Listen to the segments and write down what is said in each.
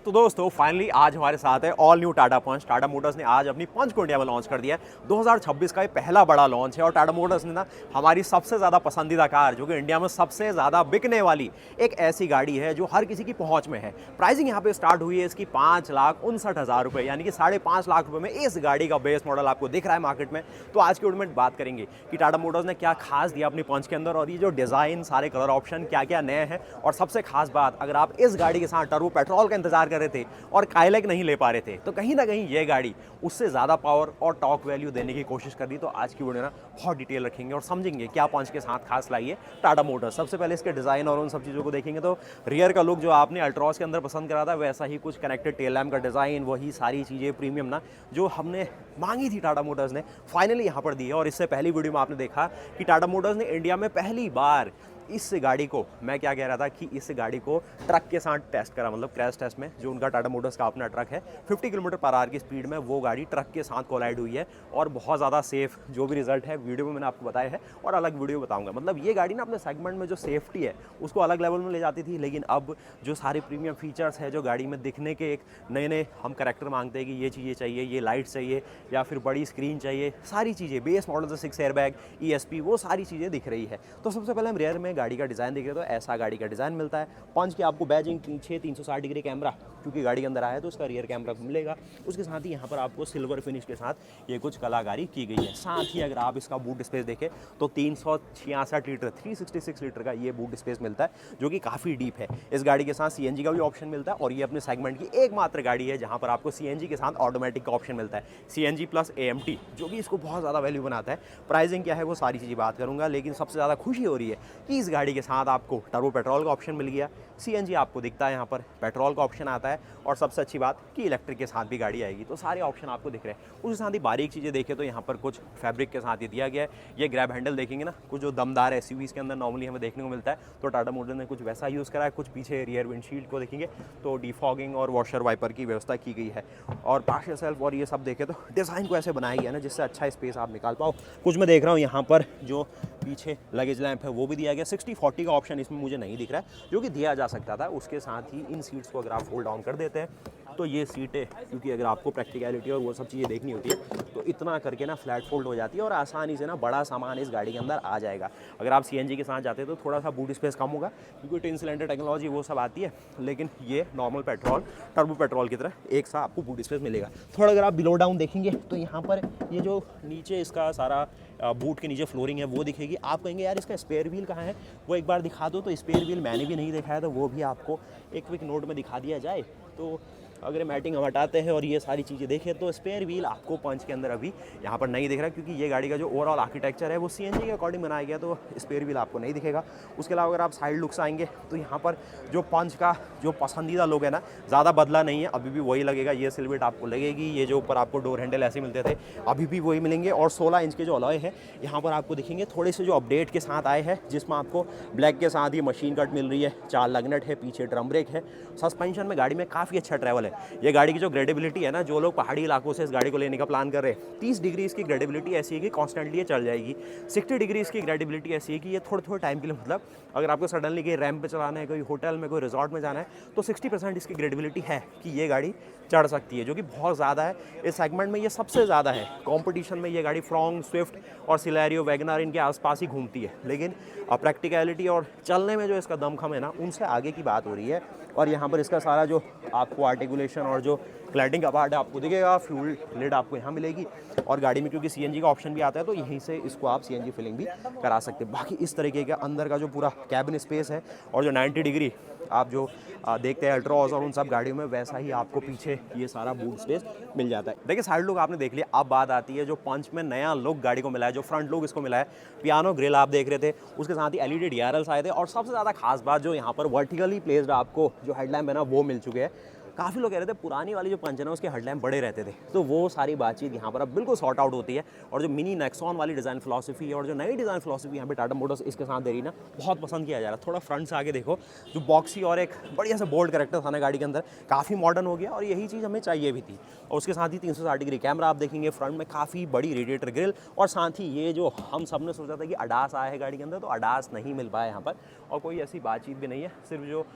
तो दोस्तों फाइनली आज हमारे साथ है ऑल न्यू टाटा पंच। टाटा मोटर्स ने आज अपनी पंच को इंडिया में लॉन्च कर दिया है। 2026 का ये पहला बड़ा लॉन्च है और टाटा मोटर्स ने ना हमारी सबसे ज़्यादा पसंदीदा कार, जो कि इंडिया में सबसे ज़्यादा बिकने वाली एक ऐसी गाड़ी है जो हर किसी की पहुंच में है। प्राइसिंग यहाँ पे स्टार्ट हुई है इसकी 5,59,000 रुपये, यानी कि 5.5 लाख रुपये में इस गाड़ी का बेस मॉडल आपको दिख रहा है मार्केट में। तो आज की वीडियो में बात करेंगे कि टाटा मोटर्स ने क्या खास दिया अपनी पंच के अंदर, और ये जो डिज़ाइन, सारे कलर ऑप्शन क्या क्या नए हैं। और सबसे खास बात, अगर आप इस गाड़ी के साथ टर्बो पेट्रोल का इंतजार कर रहे थे और काइलैक नहीं ले पा रहे थे, तो कहीं ना कहीं ये गाड़ी उससे ज़्यादा पावर और टॉर्क वैल्यू देने की कोशिश कर रही। तो आज की वीडियो ना बहुत डिटेल रखेंगे और समझेंगे क्या पंच के साथ खास लाई है टाटा मोटर्स। सबसे पहले इसके डिज़ाइन और उन सब चीज़ों को देखेंगे। तो रियर का लुक जो आपने अल्ट्रॉस के अंदर पसंद करा था, वैसा ही कुछ कनेक्टेड टेल लैम्प का डिज़ाइन, वही सारी चीज़ें प्रीमियम ना जो हमने मांगी थी टाटा मोटर्स ने फाइनली यहाँ पर दी है। और इससे पहली वीडियो में आपने देखा कि टाटा मोटर्स ने इंडिया में पहली बार इस गाड़ी को, मैं क्या कह रहा था कि इस गाड़ी को ट्रक के साथ टेस्ट करा, मतलब क्रैश टेस्ट में जो उनका टाटा मोटर्स का अपना ट्रक है 50 किलोमीटर पर आवर की स्पीड में वो गाड़ी ट्रक के साथ कोलाइड हुई है और बहुत ज़्यादा सेफ जो भी रिजल्ट है वीडियो में मैंने आपको बताया है और अलग वीडियो बताऊंगा। मतलब ये गाड़ी ना अपने सेगमेंट में जो सेफ्टी है उसको अलग लेवल में ले जाती थी, लेकिन अब जो सारे प्रीमियम फीचर्स है जो गाड़ी में दिखने के एक नए नए हम करैक्टर मांगते हैं कि ये चीज़ें चाहिए, ये लाइट चाहिए या फिर बड़ी स्क्रीन चाहिए, सारी चीज़ें बेस मॉडल से 6 एयरबैग, ESP, वो सारी चीज़ें दिख रही है। तो सबसे पहले हम रियर में गाड़ी का डिज़ाइन देख रहे हैं। तो ऐसा गाड़ी का डिज़ाइन मिलता है। पंच की आपको बैजिंग पीछे 360 डिग्री कैमरा, क्योंकि गाड़ी के अंदर आया है तो उसका रियर कैमरा मिलेगा। उसके साथ ही यहाँ पर आपको सिल्वर फिनिश के साथ ये कुछ कलाकारी की गई है। साथ ही अगर आप इसका बूट स्पेस देखें तो 366 लीटर 366 लीटर का ये बूट स्पेस मिलता है, जो कि काफ़ी डीप है। इस गाड़ी के साथ CNG का भी ऑप्शन मिलता है और ये अपने सेगमेंट की एकमात्र गाड़ी है जहाँ पर आपको CNG के साथ ऑटोमेटिक का ऑप्शन मिलता है, CNG प्लस AMT, जो कि इसको बहुत ज़्यादा वैल्यू बनाता है। प्राइसिंग क्या है वो सारी चीज़ें बात करूँगा, लेकिन सबसे ज़्यादा खुशी हो रही है कि इस गाड़ी के साथ आपको टर्बो पेट्रोल का ऑप्शन मिल गया, CNG आपको दिखता है यहाँ पर, पेट्रोल का ऑप्शन आता है और सबसे अच्छी बात कि इलेक्ट्रिक के साथ भी गाड़ी आएगी। तो सारे ऑप्शन आपको दिख रहे हैं। उसके साथ ही बारीक चीज़ें देखें तो यहाँ पर कुछ फैब्रिक के साथ ही दिया गया है। ये ग्रैब हैंडल देखेंगे ना, कुछ जो दमदार SUVs के अंदर नॉर्मली हमें देखने को मिलता है, तो टाटा मोटर्स ने कुछ वैसा यूज़ करा है। कुछ पीछे रियर विंडशील्ड को देखेंगे तो डिफॉगिंग और वॉशर वाइपर की व्यवस्था की गई है। और पार्शियल सेल्फ और ये सब देखें तो डिज़ाइन को ऐसे बनाया गया ना जिससे अच्छा स्पेस आप निकाल पाओ। कुछ मैं देख रहा हूँ यहाँ पर जो पीछे लगेज लैंप है वो भी दिया गया। 60-40 का ऑप्शन इसमें मुझे नहीं दिख रहा है, जो कि दिया जा सकता था। उसके साथ ही इन सीट्स को अगर आप फोल्ड डाउन कर देते हैं तो ये सीटें, क्योंकि अगर आपको प्रैक्टिकलिटी और वो सब चीज़ें देखनी होती है तो इतना करके ना फ्लैट फोल्ड हो जाती है और आसानी से ना बड़ा सामान इस गाड़ी के अंदर आ जाएगा। अगर आप CNG के साथ जाते हैं तो थोड़ा सा बूट स्पेस कम होगा, क्योंकि ट्विन सिलेंडर टेक्नोलॉजी वो सब आती है, लेकिन ये नॉर्मल पेट्रोल टर्बो पेट्रोल की तरह एक सा आपको बूट स्पेस मिलेगा। थोड़ा अगर आप बिलो डाउन देखेंगे तो यहाँ पर ये जो नीचे इसका सारा बूट के नीचे फ्लोरिंग है वो दिखेगी। आप कहेंगे यार इसका स्पेयर व्हील कहाँ है, वो एक बार दिखा दो। तो स्पेयर व्हील मैंने भी नहीं दिखाया, तो वो भी आपको एक क्विक नोट में दिखा दिया जाए। तो अगर मैटिंग हम हटाते हैं और ये सारी चीज़ें देखें तो स्पेयर व्हील आपको पंच के अंदर अभी यहाँ पर नहीं दिख रहा, क्योंकि ये गाड़ी का जो ओवरऑल आर्किटेक्चर है वो CNG के अकॉर्डिंग बनाया गया, तो स्पेयर व्हील आपको नहीं दिखेगा। उसके अलावा अगर आप साइड लुक्स आएंगे तो यहाँ पर जो पंच का जो पसंदीदा लुक है ना, ज़्यादा बदला नहीं है, अभी भी वही लगेगा। ये सिलवेट आपको लगेगी, ये जो ऊपर आपको डोर हैंडल ऐसे मिलते थे अभी भी वही मिलेंगे। और 16 इंच के जो अलॉय है यहाँ पर आपको दिखेंगे, थोड़े से जो अपडेट के साथ आए हैं, जिसमें आपको ब्लैक के साथ ही मशीन कट मिल रही है, 4 लग नट है, पीछे ड्रम ब्रेक है। सस्पेंशन में गाड़ी में काफ़ी अच्छा ट्रैवल है। ये गाड़ी की जो ग्रेडेबिलिटी है ना, जो लोग पहाड़ी इलाकों से इस गाड़ी को लेने का प्लान कर रहे हैं, 30 डिग्री इसकी ग्रेडेबिलिटी ऐसी है कि कॉन्स्टेंटली ये चल जाएगी। 60 डिग्री इसकी ग्रेडेबिलिटी ऐसी है कि ये थोड़े थोड़े टाइम के लिए, मतलब अगर आपको सडनली कहीं रैंप पे चलाना है, कोई होटल में, कोई रिजॉर्ट में जाना है, तो 60% इसकी ग्रेडेबिलिटी है कि ये गाड़ी चढ़ सकती है, जो कि बहुत ज़्यादा है। इस सेगमेंट में ये सबसे ज़्यादा है। कंपटीशन में ये गाड़ी फ्रॉन्ग, स्विफ्ट और सिलेरियो, वैगनर इनके आसपास ही घूमती है, लेकिन प्रैक्टिकलिटी और चलने में जो इसका दमखम है ना, उनसे आगे की बात हो रही है। और यहाँ पर इसका सारा जो आपको आर्टिकुलेशन और जो क्लैडिंग का पार्ट है आपको दिखेगा। फ्यूल लिड आपको यहाँ मिलेगी और गाड़ी में क्योंकि CNG का ऑप्शन भी आता है तो यहीं से इसको आप CNG फिलिंग भी करा सकते हैं। बाकी इस तरीके का अंदर का जो पूरा कैबिन स्पेस है और जो 90 डिग्री आप जो देखते हैं अल्ट्रॉस और उन सब गाड़ियों में, वैसा ही आपको पीछे ये सारा बूट स्पेस मिल जाता है। देखिए साइड लुक आपने देख लिया, अब बात आती है जो पंच में नया लुक गाड़ी को मिला है, जो फ्रंट लुक इसको मिला है। पियानो ग्रिल आप देख रहे थे, उसके साथ ही LED DRLs आए थे और सबसे ज़्यादा खास बात जो यहाँ पर वर्टिकली प्लेस्ड आपको जो हेडलैम्प है ना वो मिल चुके हैं। काफ़ी लोग कह रहे थे पुरानी वाली जो पंच है ना उसके हेडलैम्प बड़े रहते थे, तो वो सारी बातचीत यहाँ पर अब बिल्कुल सॉर्ट आउट होती है। और जो मिनी नेक्सॉन वाली डिज़ाइन फिलॉसफी है और जो नई डिज़ाइन फिलॉसफी यहाँ पे टाटा मोटर्स इसके साथ दे रही ना, बहुत पसंद किया जा रहा है। थोड़ा फ्रंट से आगे देखो, जो बॉक्सी और एक बढ़िया सा बोल्ड कैरेक्टर था ना गाड़ी के अंदर, काफ़ी मॉडर्न हो गया और यही चीज़ हमें चाहिए भी थी। और उसके साथ ही 360 डिग्री कैमरा आप देखेंगे, फ्रंट में काफ़ी बड़ी रेडिएटर ग्रिल, और साथ ही ये जो हम सब ने सोचा था कि अडास आया है गाड़ी के अंदर, तो अडास नहीं मिल पाया यहाँ पर। और कोई ऐसी बातचीत भी नहीं है, सिर्फ जो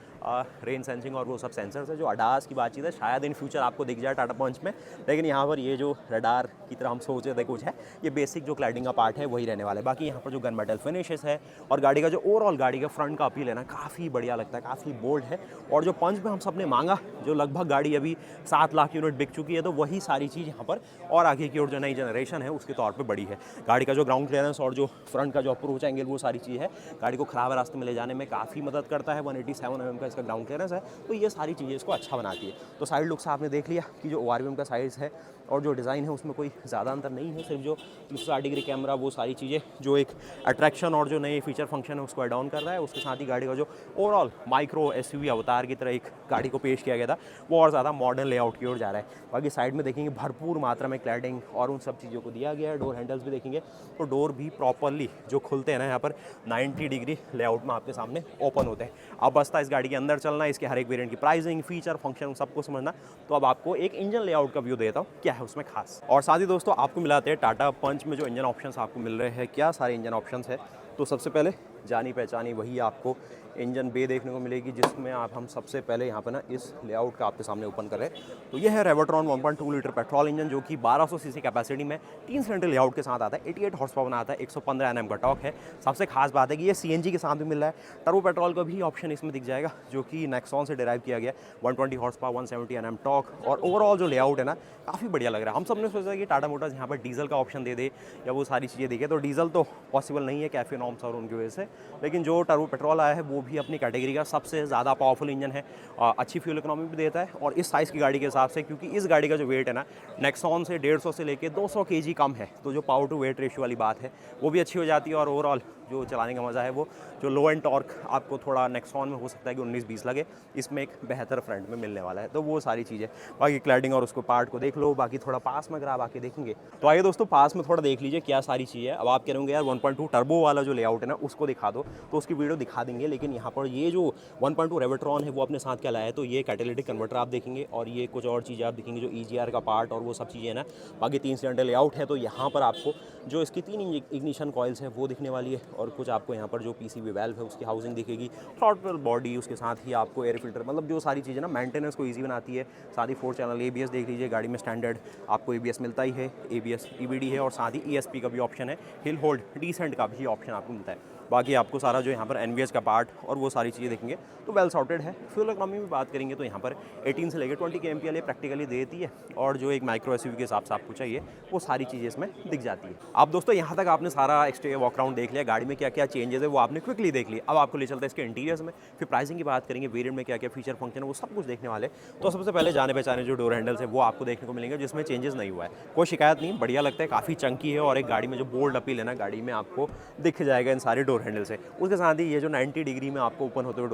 रेन सेंसिंग और वो सब सेंसर्स है। जो अडास की बातचीत है शायद इन फ्यूचर आपको दिख जाए टाटा पंच में, लेकिन यहाँ पर ये जो रडार की तरह हम सोच रहे थे कुछ है, ये बेसिक जो क्लैडिंग का पार्ट है वही रहने वाला है। बाकी यहाँ पर जो गन मेटल फिनिशेस है और गाड़ी का जो ओवरऑल गाड़ी का फ्रंट का अपील है ना, काफ़ी बढ़िया लगता है, काफ़ी बोल्ड है। और जो पंच में हम सब ने मांगा, जो लगभग गाड़ी अभी 7 लाख यूनिट बिक चुकी है, तो वही सारी चीज़ यहाँ पर और आगे की ओर जो नई जनरेशन है उसके तौर पर बड़ी है। गाड़ी का जो ग्राउंड क्लियरेंस और जो फ्रंट का जो अप्रोच एंगल, वो सारी चीज़ है गाड़ी को खराब रास्ते में ले जाने में काफ़ी मदद करता है। 187 mm का इसका ग्राउंड क्लियरेंस है, तो ये सारी चीज़ें इसको अच्छा बनाती है। तो साइड लुक से आपने देख लिया कि जो ORVM का साइज़ है और जो डिज़ाइन है उसमें कोई ज़्यादा अंतर नहीं है, सिर्फ जो 360 डिग्री कैमरा, वो सारी चीज़ें जो एक अट्रैक्शन और जो नए फीचर फंक्शन है उसको एड ऑन कर रहा है। उसके साथ ही गाड़ी का जो ओवरऑल माइक्रो SUV अवतार की तरह एक गाड़ी को पेश किया गया था, वो और ज़्यादा मॉडर्न लेआउट की ओर जा रहा है। बाकी साइड में देखेंगे भरपूर मात्रा में क्लैडिंग और उन सब चीज़ों को दिया गया है। डोर हैंडल्स भी देखेंगे तो डोर भी प्रॉपरली जो खुलते हैं ना यहाँ पर 90 डिग्री लेआउट में आपके सामने ओपन होते हैं। अब बसता इस गाड़ी के अंदर चलना, इसके हर एक वेरिएंट की प्राइसिंग, फीचर, फंक्शन सबको समझना। तो अब आपको एक इंजन लेआउट का व्यू देता हूँ क्या है उसमें खास। और साथ ही दोस्तों आपको मिलाते हैं टाटा पंच में जो इंजन ऑप्शंस आपको मिल रहे हैं, क्या सारे इंजन ऑप्शंस है। तो सबसे पहले जानी पहचानी वही आपको इंजन बे देखने को मिलेगी, जिसमें हम सबसे पहले यहाँ पर ना इस लेआउट का आपके सामने ओपन कर रहे हैं। तो यह है रेवोट्रॉन 1.2 लीटर पेट्रोल इंजन, जो कि 1200 सीसी कैपेसिटी में 3 सिलेंडर लेआउट के साथ आता है। 88 हॉर्स पावर आता है, 115 Nm का टॉर्क है। सबसे खास बात है कि ये CNG के साथ भी मिल रहा है। टर्बो पेट्रोल का भी ऑप्शन इसमें दिख जाएगा, जो कि नेक्सॉन से डिराइव किया गया। 120 हॉर्स पावर, 170 Nm टॉर्क, और ओवरऑल जो लेआउट है ना काफ़ी बढ़िया लग रहा है। हम सब ने सोचा कि टाटा मोटर्स यहाँ पर डीजल का ऑप्शन दे दे या वो सारी चीज़ें देखे, तो डीजल तो पॉसिबल नहीं है कैफे नॉर्म्स और उनकी वजह से, लेकिन जो टर्बो पेट्रोल आया है वो भी अपनी कैटेगरी का सबसे ज़्यादा पावरफुल इंजन है। अच्छी फ्यूल इकोनॉमी भी देता है, और इस साइज़ की गाड़ी के हिसाब से, क्योंकि इस गाड़ी का जो वेट है ना नेक्सॉन से 150 से लेके 200 kg कम है, तो जो पावर टू वेट रेशियो वाली बात है वो भी अच्छी हो जाती है। और ओवरऑल जो चलाने का मज़ा है, वो जो लो एंड टॉर्क आपको थोड़ा नेक्सॉन में हो सकता है कि 19-20 लगे, इसमें एक बेहतर फ्रंट में मिलने वाला है। तो वो सारी चीज़ें, बाकी क्लैडिंग और उसको पार्ट को देख लो। बाकी थोड़ा पास में अगर आप आके देखेंगे तो आइए दोस्तों पास में थोड़ा देख लीजिए क्या सारी चीज़ें है। अब आप कह रहे होंगे यार 1.2 टर्बो वाला जो लेआउट है ना उसको दिखा दो, तो उसकी वीडियो दिखा देंगे, लेकिन यहाँ पर ये जो 1.2 रेवोट्रॉन है वो अपने साथ क्या लाया है, तो ये कैटालिटिक कन्वर्टर आप देखेंगे, और ये कुछ और चीज़ें आप देखेंगे जो EGR का पार्ट और वो सब चीज़ें हैं ना। बाकी 3 सिलेंडर लेआउट है, तो यहाँ पर आपको जो इसकी 3 इग्निशन कॉइल्स है वो दिखने वाली है, और कुछ आपको यहाँ पर जो PCV वाल्व है उसकी हाउसिंग दिखेगी, थ्रॉटल बॉडी, उसके साथ ही आपको एयर फिल्टर, मतलब जो सारी चीज़ें ना मेंटेनेंस को ईजी बनाती है। साथ ही 4 चैनल ABS देख लीजिए, गाड़ी में स्टैंडर्ड आपको ABS मिलता ही है, ABS EBD है, और साथ ही ESP का भी ऑप्शन है, हिल होल्ड डिसेंट का भी ऑप्शन आपको मिलता है। बाकी आपको सारा जो यहाँ पर NVH का पार्ट और वो सारी चीज़ें देखेंगे तो वेल सॉर्टेड है। फ्यूल इकोनॉमी में बात करेंगे तो यहाँ पर 18 से लेकर 20 kmpl ये प्रैक्टिकली देती है, और जो एक माइक्रो SUV के हिसाब से आपको चाहिए वो सारी चीज़ें इसमें दिख जाती है। अब दोस्तों यहाँ तक आपने सारा एक्सटीरियर वॉक राउंड देख लिया, गाड़ी में क्या क्या चेंजेस है वो आपने क्विकली देख लिया। अब आपको ले चलते हैं इसके इंटीरियर्स में, फिर प्राइसिंग की बात करेंगे, वेरिएंट में क्या क्या फीचर फंक्शन है वो सब कुछ देखने वाले। तो सबसे पहले जाने पहचाने जो डोर हैंडल्स है वो आपको देखने को मिलेंगे, जिसमें चेंजेस नहीं हुआ है, कोई शिकायत नहीं, बढ़िया लगता है, काफ़ी चंकी है, और एक गाड़ी में जो बोल्ड अपील है ना गाड़ी में आपको दिख जाएगा इन सारे डोर हैंडल से। उसके साथ ही ये जो 90 डिग्री में आपको ओपन होते हुए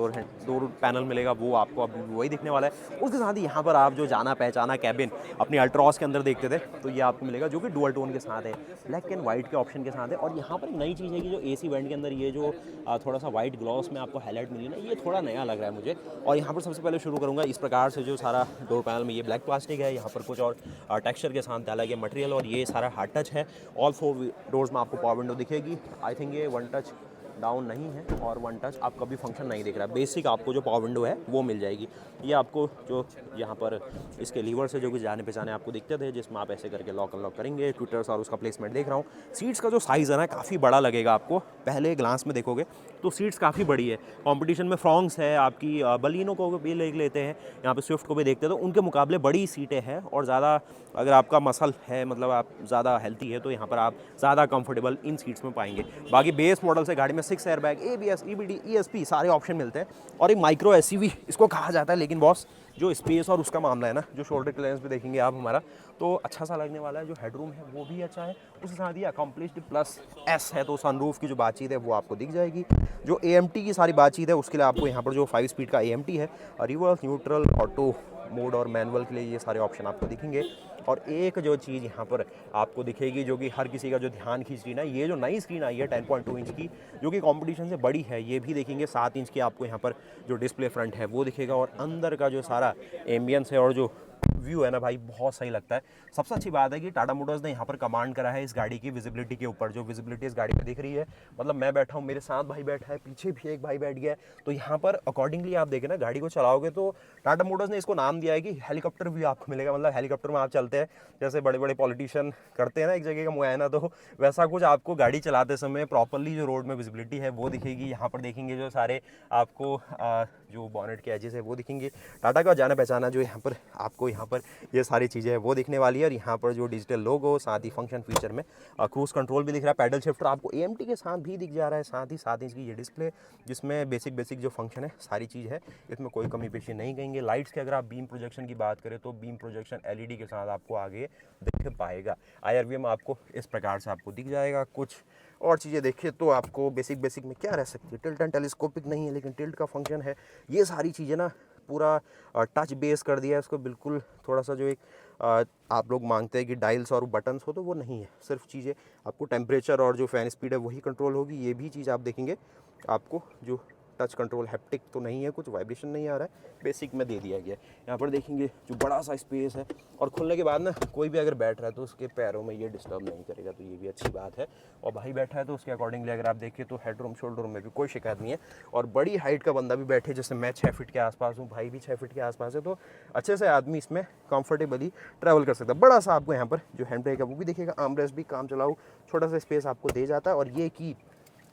डोर पैनल मिलेगा वो आपको अभी वही दिखने वाला है। उसके साथ ही यहाँ पर आप जो जाना पहचाना कैबिन अपनी अल्ट्रॉस के अंदर देखते थे, तो ये आपको मिलेगा, जो कि डुअल टोन के साथ है, ब्लैक एंड वाइट के ऑप्शन के साथ है। और यहाँ पर नई चीज़ है कि जो AC वेंट के अंदर ये जो थोड़ा सा वाइट ग्लॉस में आपको हाईलाइट मिली ना, ये थोड़ा नया लग रहा है मुझे। और यहाँ पर सबसे पहले शुरू करूँगा इस प्रकार से, जो सारा डोर पैनल में ये ब्लैक प्लास्टिक है, यहाँ पर कुछ और टेक्सचर के साथ डाला गया मटेरियल, और ये सारा हार्ड टच है। ऑल 4 डोर्स में आपको पावर विंडो दिखेगी। आई थिंक ये 1 टच डाउन नहीं है, और 1 टच आपका भी फंक्शन नहीं दिख रहा है। बेसिक आपको जो पावर विंडो है वो मिल जाएगी। ये आपको जो यहाँ पर इसके लीवर से जो कि जाने पहचाने आपको दिखते थे, जिसमें आप ऐसे करके लॉक अनलॉक करेंगे। ट्विटर्स और उसका प्लेसमेंट देख रहा हूँ। सीट्स का जो साइज़ है ना काफ़ी बड़ा लगेगा आपको, पहले ग्लांस में देखोगे तो सीट्स काफ़ी बड़ी है। कंपटीशन में फ्रॉन्क्स है, आपकी बलिनो को भी ले लेते हैं, यहाँ पे स्विफ्ट को भी देखते हैं, तो उनके मुकाबले बड़ी सीटें हैं। और ज़्यादा अगर आपका मसल है, मतलब आप ज़्यादा हेल्थी है, तो यहाँ पर आप ज़्यादा कंफर्टेबल इन सीट्स में पाएंगे। बाकी बेस मॉडल से गाड़ी में 6 एयरबैग, ABS, EBD, ESP सारे ऑप्शन मिलते हैं, और एक माइक्रो SUV इसको कहा जाता है। लेकिन बॉस जो स्पेस और उसका मामला है ना, जो शोल्डर क्लियरेंस पे देखेंगे आप हमारा, तो अच्छा सा लगने वाला है। जो हेडरूम है वो भी अच्छा है, उसके साथ ही अकम्प्लिश्ड प्लस S है, तो सनरूफ की जो बातचीत है वो आपको दिख जाएगी। जो AMT की सारी बातचीत है उसके लिए आपको यहाँ पर जो 5 स्पीड का AMT है, रिवर्स, न्यूट्रल, ऑटो मोड और मैनुअल के लिए ये सारे ऑप्शन आपको दिखेंगे। और एक जो चीज़ यहाँ पर आपको दिखेगी, जो कि हर किसी का जो ध्यान खींच रही ना, ये जो नई स्क्रीन आई है 10.2 इंच की, जो कि कंपटीशन से बड़ी है, ये भी देखेंगे। 7 इंच की आपको यहाँ पर जो डिस्प्ले फ्रंट है वो दिखेगा, और अंदर का जो सारा एम्बियंस है और जो व्यू है ना भाई बहुत सही लगता है। सबसे अच्छी बात है कि टाटा मोटर्स ने यहाँ पर कमांड करा है इस गाड़ी की विजिबिलिटी के ऊपर। जो विजिबिलिटी इस गाड़ी में दिख रही है, मतलब मैं बैठा हूँ, मेरे साथ भाई बैठा है, पीछे भी एक भाई बैठ गया है, तो यहाँ पर अकॉर्डिंगली आप देखें ना गाड़ी को चलाओगे तो टाटा मोटर्स ने इसको नाम दिया है कि हेलीकॉप्टर व्यू आपको मिलेगा। मतलब हेलीकॉप्टर में आप चलते हैं जैसे बड़े बड़े पॉलिटिशियन करते हैं ना एक जगह का मुआयना, तो वैसा कुछ आपको गाड़ी चलाते समय प्रॉपरली जो रोड में विजिबिलिटी है वो दिखेगी। यहाँ पर देखेंगे जो सारे आपको जो बॉनेट के एजेस है वो दिखेंगे। टाटा का जाना पहचाना जो यहाँ पर आपको यहाँ पर ये सारी चीज़ें हैं वो दिखने वाली है। और यहाँ पर जो डिजिटल लोगो, साथ ही फंक्शन फीचर में क्रूज कंट्रोल भी दिख रहा है, पैडल शिफ्टर आपको AMT के साथ भी दिख जा रहा है, साथ ही इसकी ये डिस्प्ले जिसमें बेसिक जो फंक्शन है सारी चीज़ है, इसमें कोई कमी पेशी नहीं कहेंगे। लाइट्स के अगर आप बीम प्रोजेक्शन की बात करें तो बीम प्रोजेक्शन LED के साथ आपको आगे दिख पाएगा। IRVM आपको इस प्रकार से आपको दिख जाएगा। कुछ और चीज़ें देखिए तो आपको बेसिक में क्या रह सकती है, टिल्ट एंड टेलीस्कोपिक नहीं है लेकिन टिल्ट का फंक्शन है। ये सारी चीज़ें ना पूरा टच बेस कर दिया है इसको, बिल्कुल थोड़ा सा जो एक आप लोग मांगते हैं कि डायल्स और बटन्स हो, तो वो नहीं है। सिर्फ चीज़ें आपको टेम्परेचर और जो फ़ैन स्पीड है वही कंट्रोल होगी। ये भी चीज़ आप देखेंगे आपको जो टच कंट्रोल हैप्टिक तो नहीं है, कुछ वाइब्रेशन नहीं आ रहा है, बेसिक में दे दिया गया है। यहाँ पर देखेंगे जो बड़ा सा स्पेस है और खुलने के बाद ना कोई भी अगर बैठ रहा है तो उसके पैरों में ये डिस्टर्ब नहीं करेगा, तो ये भी अच्छी बात है। और भाई बैठा है तो उसके अकॉर्डिंगली अगर आप देखिए तो हेडरूम शोल्डर रूम में भी कोई शिकायत नहीं है। और बड़ी हाइट का बंदा भी बैठे, जैसे मैं 6 फीट के आसपास हूँ, भाई भी 6 फीट के आसपास है, तो अच्छे से आदमी इसमें कंफर्टेबली ट्रैवल कर सकता है। बड़ा सा आपको यहाँ पर जो हैंड ब्रेक है वो भी दिखेगा, आर्मरेस्ट भी काम चलाओ, छोटा सा स्पेस आपको दे जाता है। और ये की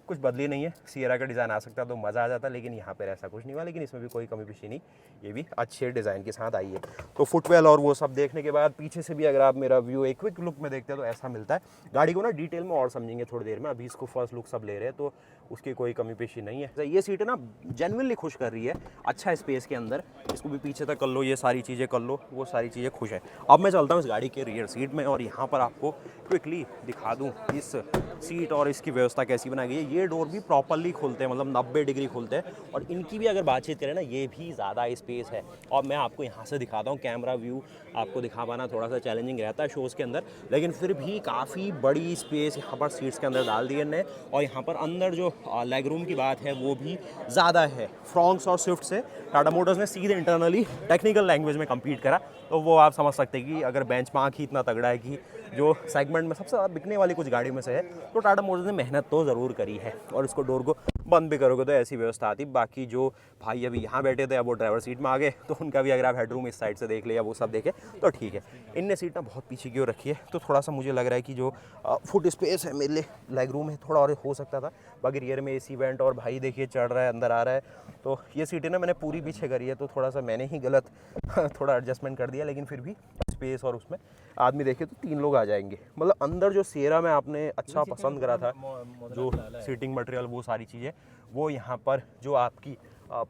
कुछ बदली नहीं है, सियरा का डिज़ाइन आ सकता तो मज़ा आ जाता, लेकिन यहाँ पर ऐसा कुछ नहीं हुआ। लेकिन इसमें भी कोई कमी पेशी नहीं, ये भी अच्छे डिज़ाइन के साथ आई है। तो फुटवेल और वो सब देखने के बाद पीछे से भी अगर आप मेरा व्यू एक क्विक लुक में देखते हैं तो ऐसा मिलता है। गाड़ी को ना डिटेल में और समझेंगे थोड़ी देर में, अभी इसको फर्स्ट लुक सब ले रहे हैं तो उसकी कोई कमी पेशी नहीं है। ये सीट ना जेन्युइनली खुश कर रही है, अच्छा स्पेस के अंदर, इसको भी पीछे तक कर लो, ये सारी चीज़ें कर लो, वो सारी चीज़ें खुश है। अब मैं चलता हूँ इस गाड़ी के रियर सीट में और यहाँ पर आपको क्विकली दिखा दूँ इस सीट और इसकी व्यवस्था कैसी बनाई गई है। ये डोर भी प्रॉपरली खुलते हैं, मतलब 90 डिग्री खुलते हैं। और इनकी भी अगर बातचीत करें ना, ये भी ज़्यादा स्पेस है। और मैं आपको यहाँ से दिखाता हूँ, कैमरा व्यू आपको दिखा पाना थोड़ा सा चैलेंजिंग रहता है शोज़ के अंदर, लेकिन फिर भी काफ़ी बड़ी स्पेस यहाँ पर सीट्स के अंदर डाल दी है ने। और यहाँ पर अंदर जो लेग रूम की बात है वो भी ज़्यादा है। फ्रॉन्क्स और स्विफ्ट से टाटा मोटर्स ने सीधे इंटरनली टेक्निकल लैंग्वेज में कम्पीट करा, तो वो आप समझ सकते हैं कि अगर बेंचमार्क ही इतना तगड़ा है कि जो सेगमेंट में सबसे ज़्यादा बिकने वाली कुछ गाड़ियों में से है, तो टाटा मोटर्स ने मेहनत तो ज़रूर करी है। और इसको डोर को बंद भी करोगे तो ऐसी व्यवस्था आती। बाकी जो भाई अभी यहाँ बैठे थे अब वो ड्राइवर सीट में आ गए, तो उनका भी अगर आप हेडरूम इस साइड से देख लिया वो सब देखे तो ठीक है। इनने सीट ना बहुत पीछे की ओर रखी है, तो थोड़ा सा मुझे लग रहा है कि जो फुट स्पेस है मेरे लिए लेग रूम है थोड़ा और हो सकता था। बाकी रियर में AC वेंट और भाई देखिए चढ़ रहा है, अंदर आ रहा है, तो ये सीटें ना मैंने पूरी पीछे करी है, तो थोड़ा सा मैंने ही गलत थोड़ा एडजस्टमेंट कर दिया। लेकिन फिर भी स्पेस और उसमें आदमी देखे तो 3 लोग आ जाएंगे। मतलब अंदर जो सियरा में आपने अच्छा पसंद करा था, जो सीटिंग मटेरियल वो सारी चीज़ें, वो यहाँ पर जो आपकी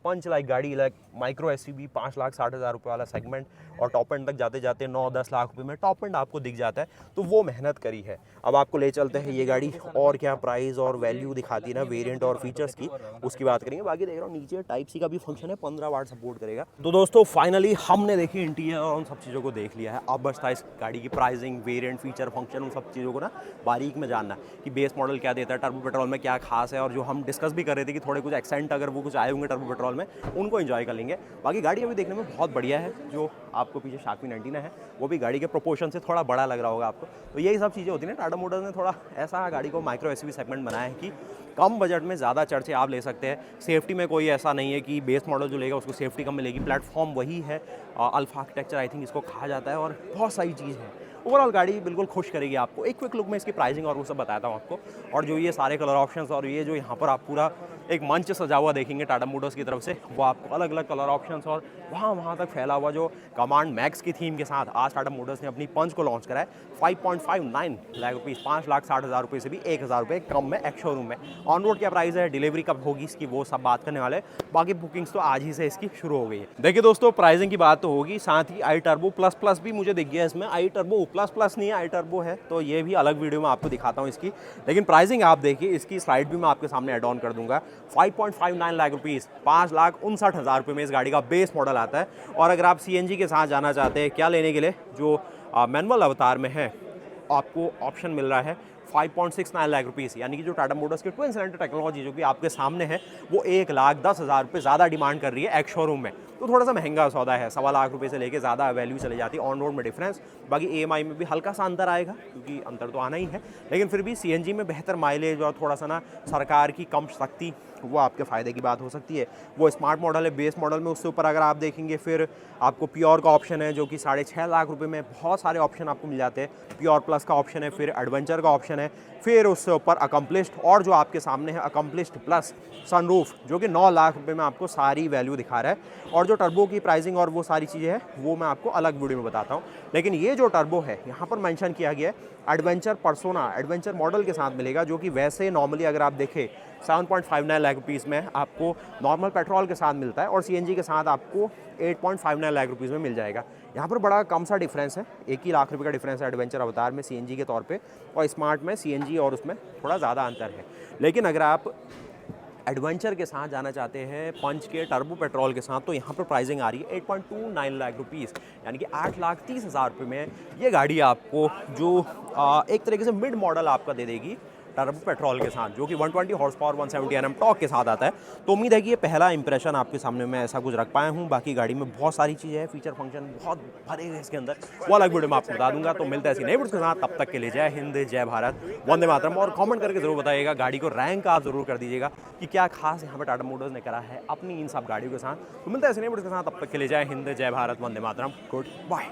पंच लाइक गाड़ी लाइक माइक्रो SUV 5,60,000 रुपये वाला सेगमेंट और टॉप एंड तक जाते जाते 9-10 लाख रुपए में टॉप एंड आपको दिख जाता है, तो वो मेहनत करी है। अब आपको ले चलते हैं ये गाड़ी और क्या प्राइस और वैल्यू दिखाती है ना, वेरिएंट और फीचर्स की, उसकी बात करेंगे। बाकी देख रहा हूँ नीचे टाइप C का भी फंक्शन है, 15 वाट सपोर्ट करेगा। तो दोस्तों फाइनली हमने देखी इंटीरियर और उन सब चीज़ों को देख लिया है। अब बचता है इस गाड़ी की प्राइसिंग, वेरिएंट, फीचर, फंक्शन, उन सब चीज़ों को ना बारीक में जानना कि बेस मॉडल क्या देता है, टर्बो पेट्रोल में क्या खास है, और जो हम डिस्कस भी कर रहे थे कि थोड़े कुछ एक्सेंट अगर वो कुछ आए होंगे टर्बो पेट्रोल में उनको एंजॉय कर लेंगे। बाकी गाड़ी अभी देखने में बहुत बढ़िया है। जो आपको पीछे शार्क क्वीन एंटीना है वो भी गाड़ी के प्रोपोर्शन से थोड़ा बड़ा लग रहा होगा आपको, तो यही सब चीज़ें होती हैं। टाटा मोटर्स ने थोड़ा ऐसा गाड़ी को माइक्रो SUV सेगमेंट बनाया है कि कम बजट में ज़्यादा चर्चे आप ले सकते हैं। सेफ्टी में कोई ऐसा नहीं है कि बेस मॉडल जो लेगा उसको सेफ्टी कम मिलेगी, प्लेटफॉर्म वही है, अल्फा आर्किटेक्चर आई थिंक इसको कहा जाता है, और बहुत सारी चीज़ है। ओवरऑल गाड़ी बिल्कुल खुश करेगी आपको। एक क्विक लुक में इसकी प्राइसिंग और वो सब बताता हूँ आपको, और जो ये सारे कलर ऑप्शंस और ये जो यहाँ पर आप पूरा एक मंच सजा हुआ देखेंगे टाटा मोटर्स की तरफ से, वो आपको अलग अलग कलर ऑप्शंस और वहाँ तक फैला हुआ जो कमांड मैक्स की थीम के साथ आज टाटा मोटर्स ने अपनी पंच को लॉन्च करा है। 5.59 लाख रुपीज़, 5,60,000 रुपये से भी 1,000 रुपये कम में एक्स शोरूम में। ऑन रोड क्या प्राइस है, डिलीवरी कब होगी इसकी, वो सब बात करने वाले। बाकी बुकिंग्स तो आज ही से इसकी शुरू हो गई है। देखिए दोस्तों प्राइसिंग की बात तो होगी, साथ ही आई टर्बो प्लस प्लस भी मुझे दिख गया इसमें। आई टर्बो प्लस प्लस नहीं है, आई टर्बो है, तो ये भी अलग वीडियो में आपको दिखाता हूँ इसकी। लेकिन प्राइसिंग आप देखिए, इसकी स्लाइड भी मैं आपके सामने एड ऑन कर दूंगा। 5.59 लाख रुपीज़, 5,59,000 रुपये में इस गाड़ी का बेस मॉडल आता है। और अगर आप CNG के साथ जाना चाहते हैं क्या लेने के लिए, जो मैनुअल अवतार में है, आपको ऑप्शन मिल रहा है 5.69 लाख रुपीस, यानी कि जो टाटा मोटर्स की ट्विन सिलेंडर टेक्नोलॉजी जो कि आपके सामने है वो 1,10,000 रुपये ज़्यादा डिमांड कर रही है एक्स शोरूम में। तो थोड़ा सा महंगा सौदा है, 1.25 लाख रुपये से लेके ज़्यादा वैल्यू चली जाती है ऑन रोड में डिफरेंस। बाकी EMI में भी हल्का सा अंतर आएगा, क्योंकि अंतर तो आना ही है, लेकिन फिर भी CNG में बेहतर माइलेज और थोड़ा सा ना सरकार की कम सख्ती, वो आपके फ़ायदे की बात हो सकती है। वो स्मार्ट मॉडल है, बेस मॉडल में उससे ऊपर अगर आप देखेंगे फिर आपको प्योर का ऑप्शन है जो कि 6.5 लाख रुपए में बहुत सारे ऑप्शन आपको मिल जाते हैं। प्योर प्लस का ऑप्शन है, फिर एडवेंचर का ऑप्शन है, फिर उससे ऊपर अकम्पलिश्ड, और जो आपके सामने है अकम्पलिश्ड प्लस सनरूफ जो कि 9 लाख रुपए में आपको सारी वैल्यू दिखा रहा है। और जो टर्बो की प्राइसिंग और वो सारी चीज़ें हैं वो मैं आपको अलग वीडियो में बताता हूँ। लेकिन ये जो टर्बो है यहाँ पर मेंशन किया गया है एडवेंचर पर्सोना, एडवेंचर मॉडल के साथ मिलेगा, जो कि वैसे नॉर्मली अगर आप देखें 7.59 लाख रुपीज़ में आपको नॉर्मल पेट्रोल के साथ मिलता है, और CNG के साथ आपको 8.59 लाख रुपीज़ में मिल जाएगा। यहाँ पर बड़ा कम सा डिफरेंस है, 1 ही लाख रुपये का डिफरेंस है एडवेंचर अवतार में CNG के तौर पे, और स्मार्ट में CNG और उसमें थोड़ा ज़्यादा अंतर है। लेकिन अगर आप एडवेंचर के साथ जाना चाहते हैं पंच के टर्बो पेट्रोल के साथ, तो यहाँ पर प्राइसिंग आ रही है 8.29 लाख रुपीज़, यानी कि 8,30,000 रुपये में ये गाड़ी आपको जो एक तरीके से मिड मॉडल आपका दे देगी टर्बो पेट्रोल के साथ, जो कि 120 हॉर्स पावर 170 Nm टॉर्क के साथ आता है। तो उम्मीद है कि ये पहला इंप्रेशन आपके सामने मैं ऐसा कुछ रख पाया हूँ। बाकी गाड़ी में बहुत सारी चीज़ें हैं, फीचर फंक्शन बहुत भरे हैं इसके अंदर, वो अलग वीडियो में आपको बता दूंगा। तो मिलते हैं ऐसी नई वीडियो के साथ, तब तक के लिए जय हिंद, जय भारत, वंदे मातरम। और कमेंट करके जरूर बताइएगा, गाड़ी को रैंक आप जरूर कर दीजिएगा कि क्या खास यहाँ पर टाटा मोटर्स ने करा है अपनी इन सब गाड़ियों के साथ। तो मिलते हैं ऐसी नई वीडियो के साथ, तब तक के लिए जय हिंद, जय भारत, वंदे मातरम, गुड बाय।